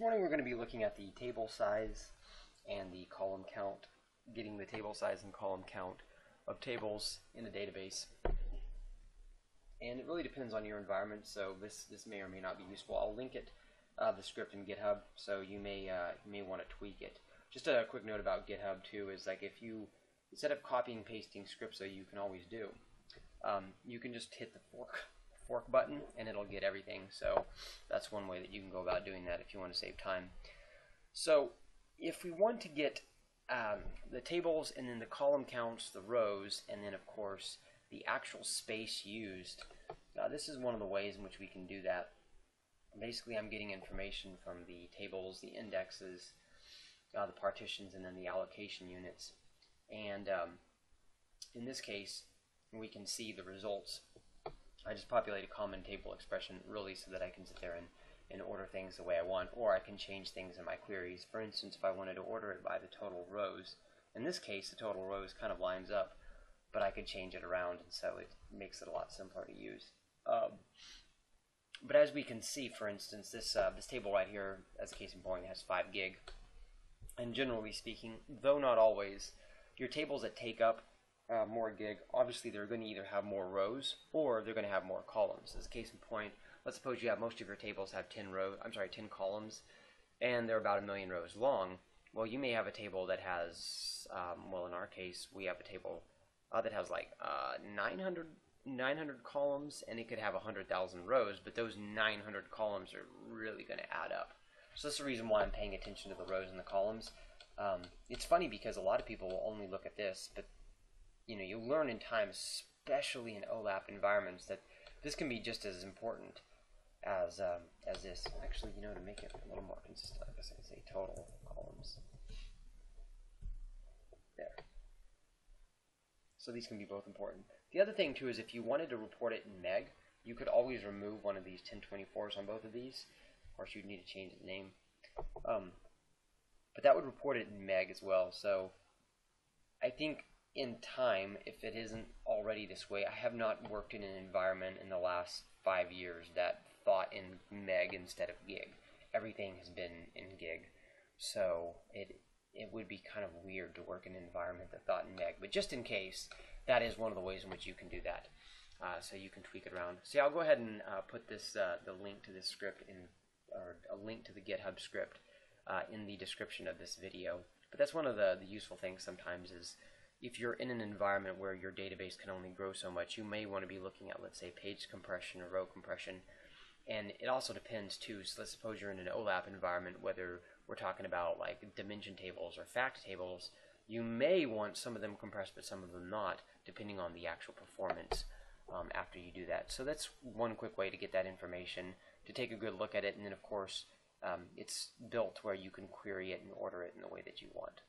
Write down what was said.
This morning we're going to be looking at the table size and the column count, getting the table size and column count of tables in a database. And it really depends on your environment, so this may or may not be useful. I'll link it, the script in GitHub, so you may want to tweak it. Just a quick note about GitHub too is like if you, instead of copying and pasting scripts, so you can always do, you can just hit the fork button and it'll get everything. So that's one way that you can go about doing that if you want to save time. So if we want to get the tables and then the column counts, the rows, and then of course the actual space used, this is one of the ways in which we can do that. Basically I'm getting information from the tables, the indexes, the partitions, and then the allocation units. And in this case we can see the results. I just populate a common table expression really so that I can sit there and order things the way I want, or I can change things in my queries. For instance, if I wanted to order it by the total rows, in this case the total rows kind of lines up, but I could change it around, and so it makes it a lot simpler to use. But as we can see, for instance, this table right here, as a case in point, has 5 gig. And generally speaking, though not always, your tables that take up more gig, obviously they're going to either have more rows or they're going to have more columns. As a case in point, let's suppose you have most of your tables have 10 columns, and they're about 1 million rows long. Well, you may have a table that has, well, in our case, we have a table that has like 900 columns, and it could have 100,000 rows, but those 900 columns are really going to add up. So that's the reason why I'm paying attention to the rows and the columns. It's funny because a lot of people will only look at this, but you know, you learn in time, especially in OLAP environments, that this can be just as important as this. Actually, you know, to make it a little more consistent, I guess I could say total columns. There. So these can be both important. The other thing too is if you wanted to report it in Meg, you could always remove one of these 1024s on both of these. Of course, you'd need to change the name, but that would report it in Meg as well. So I think in time, if it isn't already this way, I have not worked in an environment in the last 5 years that thought in Meg instead of gig. Everything has been in gig, so it would be kind of weird to work in an environment that thought in Meg. But just in case, that is one of the ways in which you can do that. So you can tweak it around. So yeah, I'll go ahead and put this the link to this script in, or a link to the GitHub script in the description of this video. But that's one of the useful things sometimes is if you're in an environment where your database can only grow so much, you may want to be looking at, let's say, page compression or row compression. And it also depends too. So let's suppose you're in an OLAP environment, whether we're talking about like dimension tables or fact tables, you may want some of them compressed but some of them not, depending on the actual performance after you do that. So that's one quick way to get that information, to take a good look at it, and then of course it's built where you can query it and order it in the way that you want.